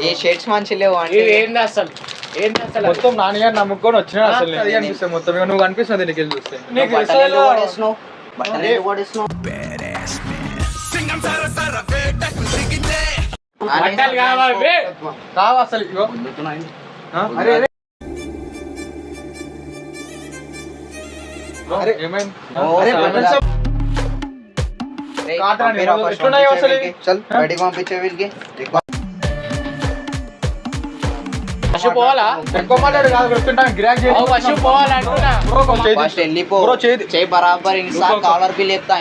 ఏ shirts మంచి లేవు అంటే ఏంది అసలు మొత్తం నాన్నగారు నమ్ముకొని వచ్చినా అసలు అది అనిపిస్తుంది మొత్తం నువ్వు అనిపిస్తుంది నీకు వెళ్ళి చూస్తే నీకు కావా అసలు ఏమైంది బయటికి పంపించే వీళ్ళకి పోవాలా ఎక్కువ మాట్లాడు కాదు గిరాక్ చేయి బరాబర్ ఇన్సాన్ కాలర్ బిల్ ఎత్తా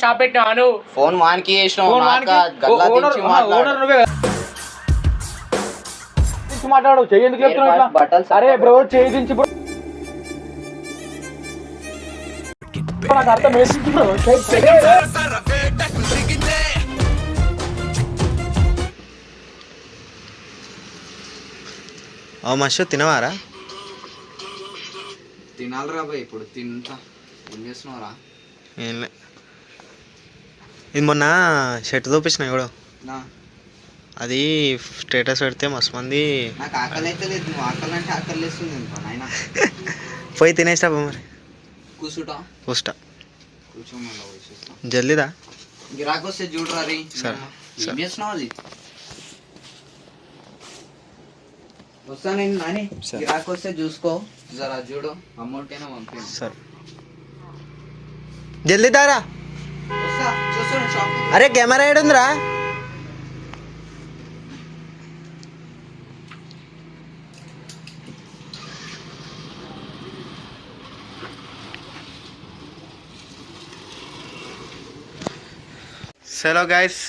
షాప్ పెట్టినాను ఫోన్ వానికి చేసినావు మాట్లాడు చెయ్యి ఎందుకు చెప్తున్నావు సరే బ్రో చేయి దించి నాకు అర్థం మషు తినవారా తినాలిరా బాయ్ ఇప్పుడు తింటా ఏం చేస్తున్నావురా ఏంలే ఇది మొన్న షర్ట్ చూపించిన ఎవడో అది స్టేటస్ పెడితే మస్తు మంది నాకు ఆకలి అయితే లేదు నువ్వు ఆకలి అంటే ఆకలి వేస్తుంది నాయన పోయి తినేస్తా మరి కూర్చుంటా కూర్చోమన్నా జల్దీదా గిరాకు వస్తే చూడరా రీ సరే ఏం చేస్తున్నావు అది వస్తా నేను నాని గిరాకు వస్తే చూసుకో జరా చూడు అమౌంట్ అయినా పంపి సరే జల్దీ దారా వస్తా చూస్తాను షాప్ అరే కెమెరా ఏడుందిరా hello guys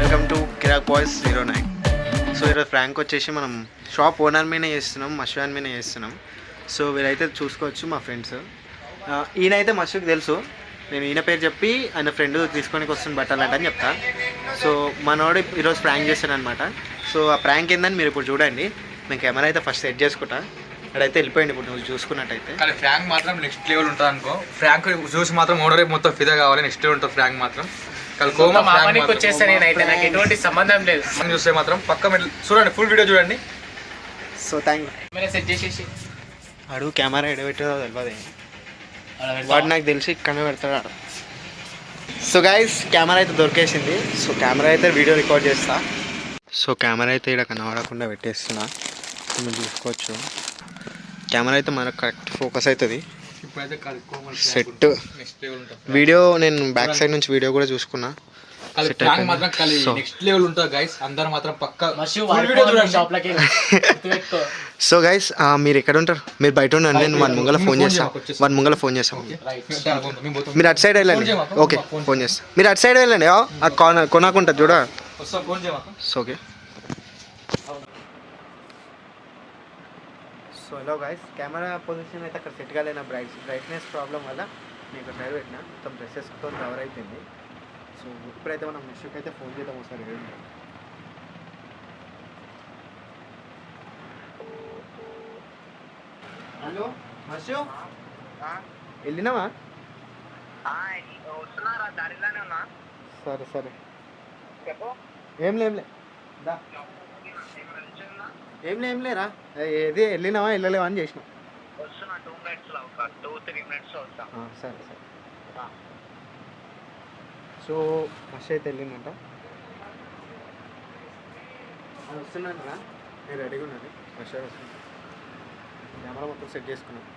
welcome to Kirrak boys 09. So ఈరోజు ఫ్రాంక్ వచ్చేసి మనం షాప్ ఓనర్ మీదనే చేస్తున్నాం, మషువాన్ మీదనే చేస్తున్నాం. సో వీరైతే చూసుకోవచ్చు మా ఫ్రెండ్స్. ఈయనైతే మషుకి తెలుసు, నేను ఈయన పేరు చెప్పి ఆయన ఫ్రెండ్ తీసుకొని వస్తుంది బట్టలు అని చెప్తా. సో మనోడు ఈరోజు ప్రాంక్ చేస్తాను అనమాట. సో ఆ ప్రాంక్ ఏందని మీరు ఇప్పుడు చూడండి. నేను కెమెరా అయితే ఫస్ట్ సెట్ చేసుకుంటా, అక్కడైతే వెళ్ళిపోయింది. ఇప్పుడు నువ్వు చూసుకున్నట్టయితే కానీ ఫ్రాంక్ మాత్రం నెక్స్ట్ లెవెల్ ఉంటుంది అనుకో. ఫ్రాంక్ చూసి మాత్రం ఓనర్ మొత్తం ఫిదా కావాలి, నెక్స్ట్ లెవెల్ ఉంటుంది ఫ్రాంక్ మాత్రం. ఎటువంటి సంబంధం లేదు. మనం చూస్తే మాత్రం పక్క చూడండి, ఫుల్ వీడియో చూడండి. So thank you. సెట్ చేసేసి అడుగు కెమెరా ఎడబెట్టదో తెలియదు, వాడు నాకు తెలిసి ఇక్కడ పెడతాడు. సో గైస్ కెమెరా అయితే దొరికేసింది. సో కెమెరా అయితే వీడియో రికార్డ్ చేస్తా. సో కెమెరా అయితే ఇక్కడ కనబడకుండా పెట్టేస్తున్నా, మీరు చూసుకోవచ్చు. కెమెరా అయితే మనకు కరెక్ట్ ఫోకస్ అవుతుంది. సెట్ వీడియో నేను బ్యాక్ సైడ్ నుంచి వీడియో కూడా చూసుకున్నా. సో గైస్ మీరు ఎక్కడ ఉంటారు? మీరు బయట ఉండండి, నేను వాడి ముంగల ఫోన్ చేస్తాను. మీరు అటు సైడ్ వెళ్ళండి. ఓకే ఫోన్ చేస్తా, మీరు అటు సైడ్ వెళ్ళండి. కొనాకుంటుంది చూడ. Okay. So hello guys, camera position అయితే అక్కడ సెట్ కాలేన బ్రైట్నెస్ ప్రాబ్లం వల్ల మీకు సైడ్ పెట్టిన మొత్తం డ్రెస్సెస్తో కవర్ అయిపోయింది. సో ఇప్పుడైతే మనం మిషుకి అయితే ఫోన్ చేద్దాం ఒకసారి. హలో మషు, వెళ్ళినావా? సరే సరే, ఏం లేరా. ఏది వెళ్ళినావా వెళ్ళలేవా అని చేసిన. సరే సరే. సో ఫస్ట్ అయితే వెళ్ళిందంట, అది వస్తున్నాను రా, నేను రెడీగా ఉన్నాను. ఫస్ట్ వస్తున్నాను, కెమెరా మొత్తం సెట్ చేసుకున్నాను.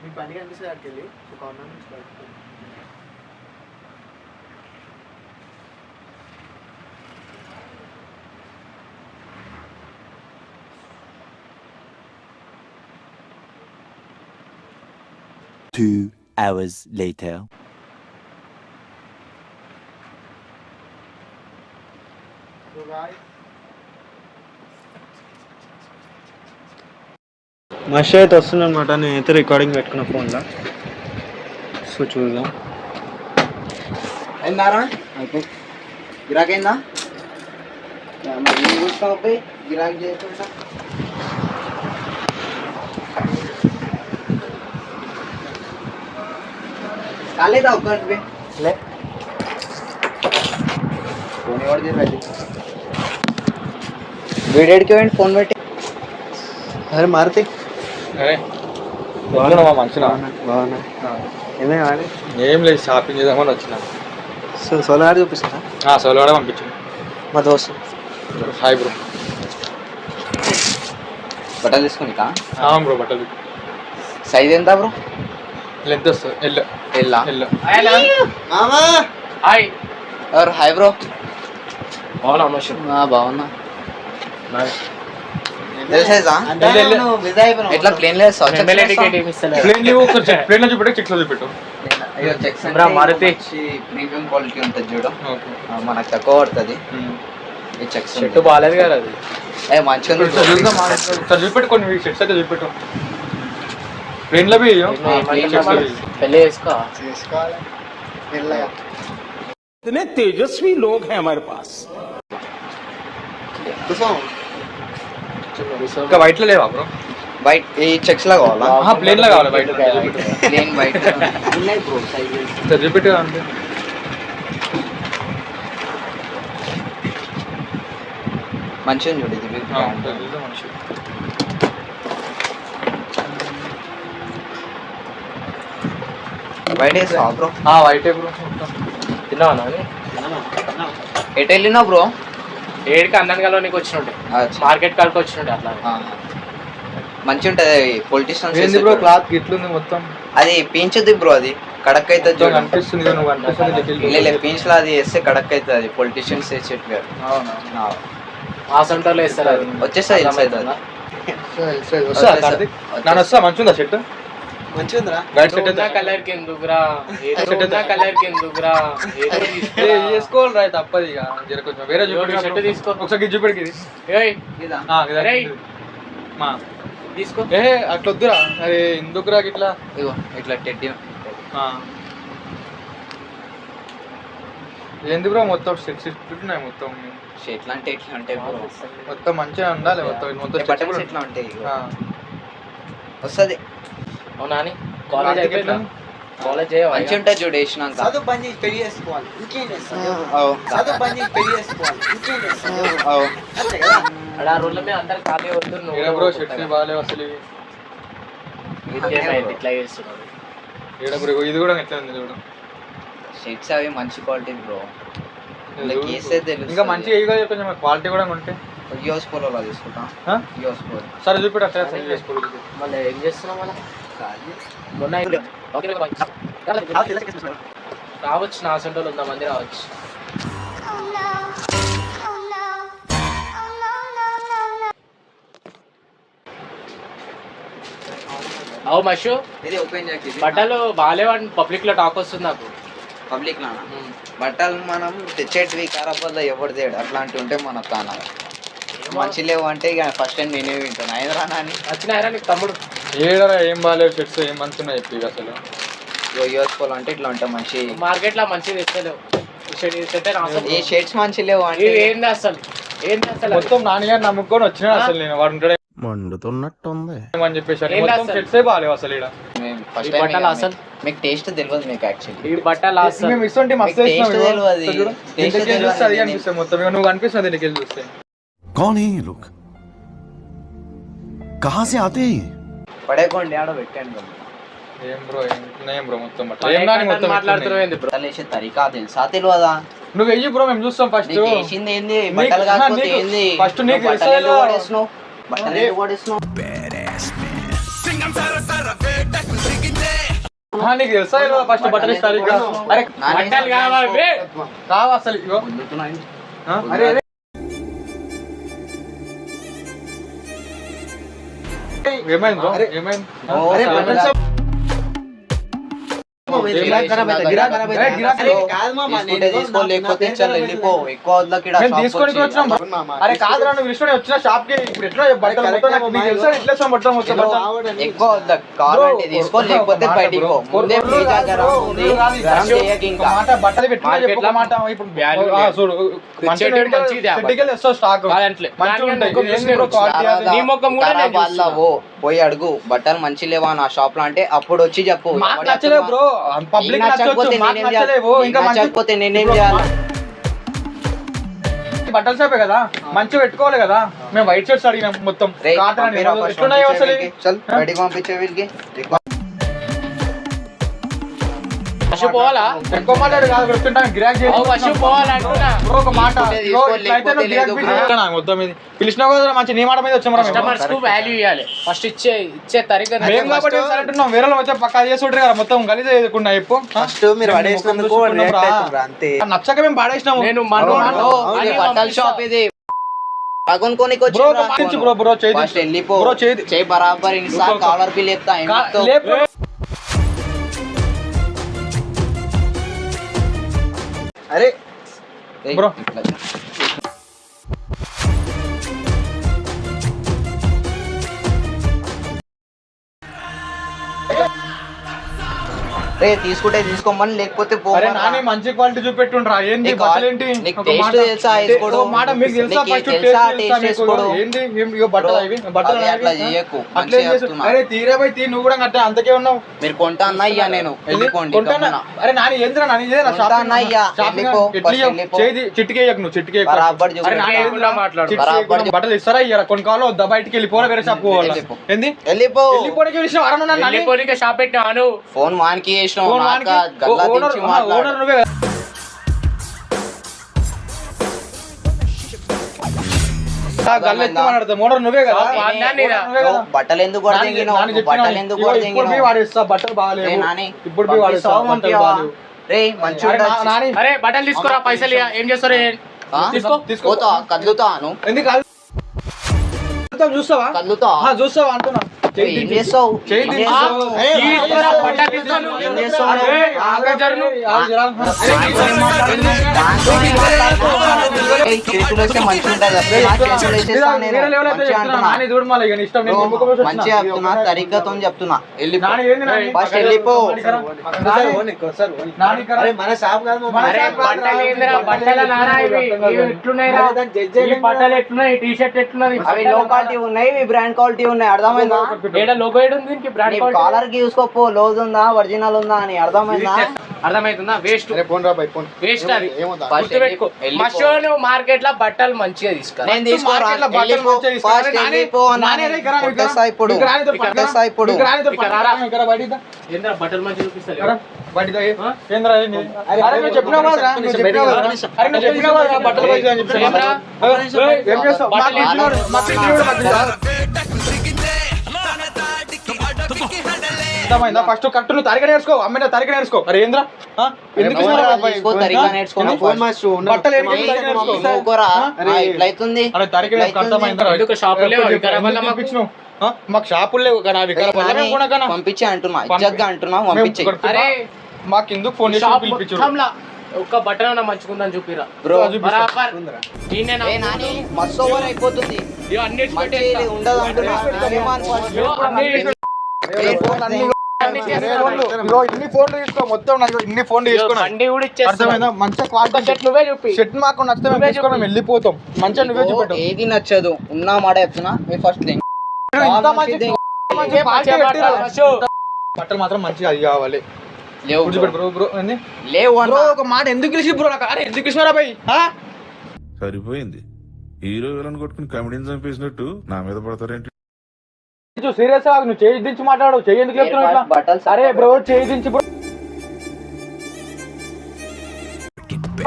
మీకు పని కనిపిస్తుంది అక్కడికి వెళ్ళి. సో కార్నర్ నుంచి బయటకు 2 hours later. మషి అయితే వస్తుంది అనమాట. నేనైతే రికార్డింగ్ పెట్టుకున్న ఫోన్లో. సో చూద్దాం. అయిందారా? గిరాకైందా? మరి ఏం చూస్తావు పోయి గిరాకీ చేయకుండా కాలేదా ఒక్కటి లే ఫోన్ ఎవరు చేయాలి వీడియోకి పోయింది ఫోన్ పెట్టి అరే మారుతి అరే బాగున్నావా మంచిగా బాగున్నా ఏమేమి ఆడి ఏం లేదు షాపింగ్ చేద్దామని వచ్చిన సో సోలో ఆడి చూపిస్తారా సోలో కూడా పంపించింది మా దోస్తు హాయ్ బ్రో బట్టలు తీసుకునికా బ్రో బట్టలు సైజ్ ఎంత బ్రో లెంత్ వస్తుంది ఎల్లో ఎల్లా ఎల్లో మామా హాయ్ ఎవరు హాయ్ బ్రో బాగున్నా మషు బాగున్నా తెలిసేదా ఎట్లా ప్లేన్ లేదు ఎమ్మెల్యే టికెట్ ఏమి ఇస్తలేదు ప్లేన్ లీవ్ ఒకసారి ప్లేన్ లో చూపెట్టు చెక్స్ లో చూపెట్టు చెక్స్ బ్రా, మారుతి. ప్రీమియం క్వాలిటీ ఉంటుంది చూడు ఓకే మనకు తక్కువ పడుతుంది ఈ చెక్స్ చెట్టు బాగాలేదు కదా అది మంచిగా ఉంది bro. ఒకసారి చూపెట్టు కొన్ని షర్ట్స్ అయితే చూపెట్టు ప్లేన్ లో పెళ్ళి చేసుకో చేసుకోవాలి మెల్లగా इतने तेजस्वी लोग हैं हमारे पास కూర్చోం ఇంకా వైట్ లో లేవా బ్రో వైట్ ఈ చెక్స్ లా కావాలా ప్లేన్ లో కావాలి వైట్ ప్లేన్ వైట్ ఉన్నాయి బ్రో సైజ్ ఒకసారి చూపెట్టు అంతే మంచిగా చూడు ఇది big brand. వైట్ వేస్తావా బ్రో వైట్ బ్రో తిన్నావా నాని ఎటు వెళ్ళినా బ్రో ఏడికి అందంగా నీకు వచ్చినట్టు మార్కెట్ కాడికి వచ్చినట్టు అట్లా మంచి ఉంటది పొలిటీషియన్స్ ఏంది బ్రో క్లాత్ గిట్లుంది మొత్తం అది పీంచుద్ది బ్రో అది కడక్ అవుతుంది చూడు అనిపిస్తుంది నువ్వు అనిపిస్తుంది లేదు పీంచ్ లో అది వేస్తే కడక్ అవుతుంది అది పొలిటీషియన్స్ వేసేట్టు కాదు ఆ సెంటర్లో వేస్తారు అది వచ్చేస్తుంది ఇన్సైడ్ అది నన్ను వస్తా మంచిగా షర్ట్ మంచిగా ఉందిరా వైట్ షర్ట్ కలర్ కిందుకురా కలర్ కిందుకురా చేసుకోవాలి రా తప్పదు ఇక జర కొంచెం వేరే చూపెట్టు షర్ట్ తీసుకో ఒకసారి చూపెడికి ఇది ఏయ్ రేయ్. మా తీసుకో ఏ అట్లా వద్దురా అరే ఎందుకురా ఇట్లా ఇగో ఇట్లా టెడ్డి ఎందుకురా మొత్తం షర్ట్స్ ఉన్నాయి మొత్తం ఎట్లా అంటే ఎట్లా అంటే బ్రో మొత్తం మంచిగా ఉండాలి మొత్తం మొత్తం బటన్స్ ఎట్లా ఉంటాయి వస్తుంది అవునా అని కాలేజ్ అయిపోయిందా కాలేజ్ మంచి ఉంటుంది చూడు వేసినాక చదువు పని చేసి పెళ్లి చేసుకోవాలి ఇంకేం చేస్తాను అవు. చదువు పని చేసి పెళ్లి చేసుకోవాలి ఇంకేం చేస్తాను అవు. అంతే కదా ఆ రోజుల మీద అందరు ఖాళీ వద్దు బ్రో షర్ట్స్ బాగాలేవు అసలు ఇవి ఇట్లా చేస్తున్నాడు ఏడ బ్రో ఇది కూడా ఎట్లా ఉంది చూడు షర్ట్స్ అవి మంచి క్వాలిటీ బ్రో ఇలా కేసే తెలుసు ఇంకా మంచిగా ఇవి కూడా కొంచెం క్వాలిటీ కూడా ఉంటే యూఎస్ పోలో తీసుకుంటాం యూఎస్ పోలో సరే చూపెట్టు అట్లా సరే చేసుకోవాలి మళ్ళీ ఏం చేస్తున్నాం మళ్ళీ మొన్న రావచ్చు నా సెంటర్లో ఉందా మంది రావచ్చు అవు మషు ఇది ఓపెన్ చేసి బట్టలు బాగాలేవని పబ్లిక్ లో టాక్ వస్తుంది నాకు పబ్లిక్ లానా బట్టలు మనం తెచ్చేటివి కారపల్ల ఎవరు తేడు అట్లాంటివి ఉంటే మన తానా మంచి లేవు అంటే ఇక ఫస్ట్ టైం నేనే వింటాను ఆయన రానా అని వచ్చినాయరా నీకు తమ్ముడు ఏడరా ఏం బాగాలేవు షర్ట్స్ ఏం మంచిగా ఉన్నాయి చెప్పి అసలు యూఎస్ పోలో అంటే ఇట్లా ఉంటాయి మంచి మార్కెట్ లో మంచిగా తెచ్చలేవు ఈ షర్ట్స్ మంచి లేవు అంటే ఏంది అసలు ఏంది అసలు మొత్తం నాన్నగారు నమ్ముకొని వచ్చినా అసలు నేను వాడు ఉంటాడే మండుతున్నట్టుంది అని చెప్పేసి ఏంటి మొత్తం అసలు? షర్ట్సే బాగాలేవు అసలు ఇక్కడ మేము ఈ ఫస్ట్ బట్టలు టైం అసలు మీకు టేస్ట్ తెలియదు మీకు యాక్చువల్లీ ఈ బట్టలు అసలు మేము ఇస్తుంటే మస్తు మీకు వేసినాం taste ఇగో. తెలియదు. చూడు. taste ఇంటికి వెళ్ళి చూస్తే అది తెలియదు. అనిపిస్తుంది మొత్తం ఇగో నువ్వు అనిపిస్తుంది ఇంటికి వెళ్ళి చూస్తే कौन है ये लोग कहाँ से आते हैं ये? పడేకోండి ఆడ పెట్టండి ఏం బ్రో ఏం బ్రో మొత్తం అట్లా. ఏం రాని మొత్తం మాట్లాడుతున్నావు ఇట్లున్నాయి. ఏంది బ్రో బట్టలు వేసే తరికా తెలుసా తెలియదా నువ్వు వెయ్యి బ్రో మేము చూస్తాం ఫస్ట్ నీకు వేసింది ఏంది బట్టలు కాకపోతే ఏంది ఫస్ట్ నీకు నువ్వు బట్టలు తెలుసా ఎందుకు లేదా? పడేసినావు? బట్టలు ఎందుకు పడేసినావు? నీకు తెలుసా ఫస్ట్ బట్టలు ఇస్తారు ఇక్కడ. అరే బట్టలు కావాలి బే. కావా అసలు ఇగో ఆ? అరే అరే ఏమైంది బ్రో ఏమైంది ఓ, అరే చాలా బట్టలు గిరాకీ ఖరాబ్ అవుతుంది, గిరాకీ ఖరాబ్ అవుతుంది. గిరాకీ అరే కాదు మామ, తీసుకుంటే తీసుకో, లేకపోతే చల్ వెళ్ళిపో. ఎక్కువ వద్దకి ఈడ మేము shop తీసుకొని వచ్చి. వచ్చినాం. అవును మామ. అరే కాదు నువ్వు విషయం వచ్చిన షాప్ కి ఇప్పుడు ఎట్లా బట్టలు మొత్తం నాకు నీకు తెలుసా ఎట్లా ఇస్తాం బట్టలు మొత్తం బట్టలు? ఎక్కువ వద్దకి కావాలంటే తీసుకో, లేకపోతే బయటికి పో. ముందే ఫ్రీగా గరం ఉంది, గరం చేయక ఇంకా. మాట బట్టలు పెట్టుకున్నా చెప్పు, ఒక మాట ఇప్పుడు చూడు చెట్టుకెళ్ళి వస్తావు స్టాక్ మంచిగా ఉంటాయి. నీ ముఖం కూడా నేను ఖరాబ్ అల్లా ఓ పోయి అడుగు బట్టలు మంచి లేవా నా షాప్ లో అంటే అప్పుడు వచ్చి చెప్పు. మాకు ఎవడు నచ్చలేదు చెప్తున్నా? బ్రో, పబ్లిక్ నీకు నచ్చకపోతే నచ్చవచ్చు, మాకు నేనేం చేయాలి? నచ్చలేవు. ఇంకా నీకు మంచి నచ్చకపోతే నేనేం చేయాలి? బట్టల షాపే కదా, మంచిగా పెట్టుకోవాలి కదా. మేము వైట్ షర్ట్స్ అడిగినాం మొత్తం రేయ్, కాటన్ అని. పంపిరా first ఎట్లున్నాయి పంపించే అసలు వీళ్ళకి. చల్ బయటికి పంపించే వీళ్ళకి. ఫస్ట్ పోవాలా ఎక్కువ మాట్లాడు కాదు, పెట్టుకుంటాను గిరాక్ ఫస్ట్ పోవాలంటున్నా. బ్రో ఒక మాట తీసుకో, లేకపోతే లేదు. మొత్తం ఇది పిలిచినా కూడా మంచి నీ మాట మీద వచ్చాం మనం. కస్టమర్స్ కు వాల్యూ ఇవ్వాలి ఫస్ట్ ఇచ్చే తరిగా మేము కాబట్టి ఒకసారి అంటున్నాం, వేరే వాళ్ళు వచ్చే పక్కా చేసి ఉంటారు కదా, మొత్తం కలిసి చేయకుండా చెప్పు. ఫస్ట్ మీరు పడేసినందుకు రియాక్ట్ అవుతున్నారు అంతే. నచ్చక మేము పాడేసినాము. నేను ఓ, ఇది బట్టల షాప్ ఇది. పగన్ కొనికి బ్రో ఒక మాట ఇచ్చి బ్రో, బ్రో చేయి ఫస్ట్ వెళ్ళిపో. బ్రో చేయి చేయి బరాబర్ ఇన్సా కాలర్ బిల్ ఎత్తా లేపు. అరే బ్రో. రే తీసుకుంటే తీసుకోమని, లేకపోతే పో. అరే నాని మంచి క్వాలిటీ చూపెట్టుండ్రా. ఏంది నీకు బట్టలు ఏంటి? నీకు ఒక taste మాట తెలుసా వేసుకోవడం? ఒక మాట మీకు తెలుసా? నీకు ఫస్ట్ తెలుసా taste తెలుసా taste మీకు? వేసుకోవడం? ఏంది ఇగో బట్టలు ఇవి బట్టలు అవి అట్లా ఇవి. చేయకు, అట్లా ఏం మంచిగా చేస్తావు? చెప్తున్నా. అరే తీరే పోయి తీ, నువ్వు కూడా అట్లా అంతకే ఉన్నావు. మీరు కొంటా అన్నా ఇయ్యా నేను వెళ్ళిపోండి కొంటానా? గమ్మున. అరే నాని ఏంద్రా నాని ఇదే నా కొంటా షాపింగ్ అన్నా ఇయ్యా, వెళ్ళిపో, first వెళ్ళిపో. చిట్టికేయకు నువ్వు చిట్టికేయకు. బరాబర్ అరే చూసుకో. నాని ఏంద్రా మాట్లాడు. చిట్టికేయకు. బట్టలు ఇస్తారా ఇయ్యారా? కొన్ని కావాలో వద్దా? బయటికి వెళ్ళిపోరా, వేరే షాప్ పోవాలా? వెళ్ళిపో. ఏంది వెళ్ళిపో. వెళ్ళిపోవడానికి విషయం అరను నాని. వెళ్ళిపోనికే షాప్ పెట్టినాను. ఫోన్ వానికి చేసినావు, ఫోన్ నాకా వానికి గల్లా ఓనర్ దించి మాట్లాడు. ఓనర్ నువ్వే కదా. గల్లా ఎత్తి మాట్లాడతావు, ఓనర్ నువ్వే కదా. వాడినా నువ్వే కదా. బట్టలు ఎందుకు కొడదెంగినావు? నాని చెప్పినా, బట్టలు ఎందుకు ఇగో ఇప్పుడు కొడదెంగినావు? పోయి వాడేస్తా, బట్టలు బాగాలేవు. రే నాని, ఇప్పుడు పోయి వాడేస్తా, పంపిస్తావా, బట్టలు పంపివా? బాగాలేవు. రే మంచిగా అరే ఉండొచ్చు. నాని అరే బట్టలు తీసుకోరా, పైసలు ఇయ్య. ఏం చేస్తారు? ఆ? తీసుకో. పోతా కదులుతాను, ఎందుకు చూస్తావా? కదులుతా. చూస్తావా అంటున్నా. ఏం చేస్తావు? చేయి ఏం దించు. చేస్తావు? తీసుకురా, బట్టలు తీసుకోను. ఏం చేస్తావు? అరే, ఆగరా జరుగు. ఏయ్, చేతులు వేస్తే మంచిగా ఉంటుంది. అసలు నా చేతులు వేసేస్తా నేను. మంచిగా అంటున్నా. మంచిగా చెప్తున్నా, తరిగ్గతో చెప్తున్నా. వెళ్ళిపో. ఫస్ట్ వెళ్ళిపో. అరే మన షాప్ కాదు మామ. అరే బట్టలు ఏందిరా? బట్టల నానా ఇవి ఎట్లున్నాయిరా? ఈ బట్టలు ఎట్లున్నాయి? టీ షర్ట్ ఎట్లున్నది? అవి లో క్వాలిటీ ఉన్నాయి, ఇవి బ్రాండ్ క్వాలిటీ ఉన్నాయి. అర్థమైందా? ఏడా లోగో ఏడు ఉంది దీనికి? బ్రాండ్ కాలర్ కి చూసుకోపో, లోజ్ ఉందా ఒరిజినల్ ఉందా అని. అర్థమైందా? అర్థమవుతుందా? వేస్ట్ ఫోన్ రా బై ఫోన్. వేస్ట్ అది. ఫస్ట్ గుర్తుపెట్టుకో. వెళ్ళిపో. మషోను మార్కెట్ లో బట్టలు మంచిగా తీసుకురా. నేను తీసుకోరా. వెళ్ళిపో. ఫస్ట్ వెళ్ళిపో అన్నా. కొట్టేస్తా ఇప్పుడు. కొట్టేస్తా ఇప్పుడు. ఏంద్రా బట్టలు మంచిగా చూపిస్తారు? ఫస్ట్ కట్టు నువ్వు తరిగ నేర్చుకో, అమ్మాయి తరిగ నేర్చుకో. అరే ఏంద్రా ఎందుకు తీసుకో, తరిగా నేర్చుకున్నా. బట్టలు ఊరుకోరా. ఇట్లా అవుతుంది. అరే తరిగ ఎందుకు షాపులు లేవు? వికారాబాద్లో మాకు? మాకు షాపులు లేవు కదా, వికారాబాద్ పంపించే అంటున్నా, ఇజ్జత్గా అంటున్నా, పంపించే. అరే మాకు ఎందుకు ఫోన్ చేసి షాప్ పిలిపించు. మొత్తంలా ఒక్క బట్టలు మంచుకుందని చూపిరా బ్రో. బరాబర్. ఏ నాని, మస్తు ఓవర్ అయిపోతుంది. ఇగో అన్ని మంచి ఇది ఉండదు అంటున్నా. నానేమో అనుకోవాలి. ఇన్ని ఫోన్లు తీసుకో, మొత్తం నాకు ఇన్ని ఫోన్లు తీసుకున్నా. బండి కూడా ఇచ్చేస్తా. అర్థమైందా? మంచిగా క్వాలిటీ షర్ట్ నువ్వే చూపి. షర్ట్ మాకు నచ్చితే మేము తీసుకొని మేము వెళ్ళిపోతాం. మంచిగా నువ్వే చూపెట్టు. ఏది నచ్చదు ఉన్నా మాట చెప్తున్నా. మీ ఫస్ట్ థింగ్ ఇంత మంచి ఇంకేం మంచిగా మాట్లాడు, మషు. బట్టలు మాత్రం మంచిగా అది కావాలి. లేవు చూపెట్టు బ్రో. బ్రో ఏంది లేవు బ్రో? అన్న. ఒక మాట ఎందుకు తెలిసి బ్రో నాకు? అరే ఎందుకు తెలిసినారా భయ్? సరిపోయింది. హీరో విలన్ కొట్టుకుని కమెడీని చంపేసినట్టు నా మీద పడతారేంటి? సీరియస్ గా నువ్వు చేయి దించి మాట్లాడు. చేయి ఎందుకు చెప్తున్నావు ఇట్లా? బట్టలు అరే బ్రో చేయి దించి బ్రో.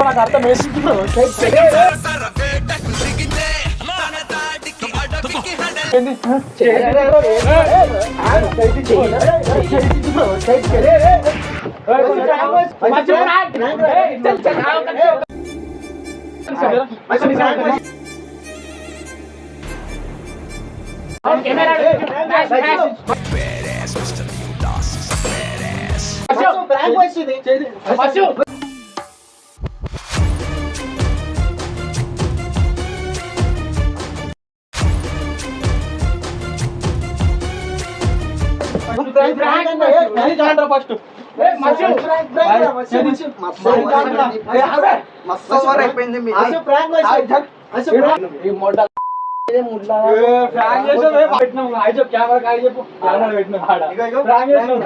నాకు అర్థం వేసింది బ్రో. ఏంది? కెమెరా మచ్చు. ఫస్ట్ ఏ, మచ్చు. మస్తు ఓవర్ అయిపోయింది మీది. ఈ మొడ్డ ప్రాంక్ చేసావు పెట్టినాం చెప్పు కెమెరా కాడి చెప్పు కెమెరా పెట్టినాం ప్రాంక్ చేసావు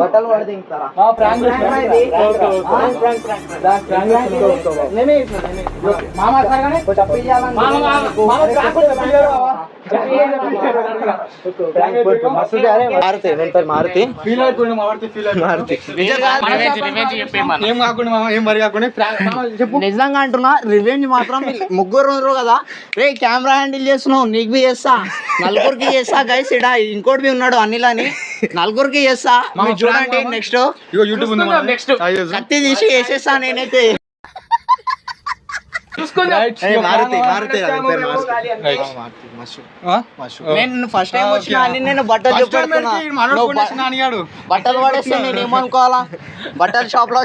బట్టలు పడితే ఇంకరా మామ సరగానే మామ మారుతి ఫీల్ అయిపోయింది మారుతి ఏం కాకుండా మామ ఏం మరి కాకుండా చెప్పు నిజంగా అంటున్నా రివెంజ్ మాత్రం ముగ్గురు ఉన్నారు కదా రే కెమెరా హ్యాండిల్ చేస్తున్నావు నీకు బి చేస్తా నలుగురికి చేస్తా గైస్ ఇడా ఇంకోటి బి ఉన్నాడు అనిల్ అని నలుగురికి చేస్తా మీరు చూడండి నెక్స్ట్ ఇగో యూట్యూబ్ ఉంది నెక్స్ట్ కత్తి తీసి వేసేస్తా నేనైతే నేను ఫస్ట్ టైం వచ్చిన అని నేను బట్టలు చెప్పాను అనిగాడు బట్టలు పడేస్తే నేను ఏమనుకోవాలా బట్టల షాప్ లో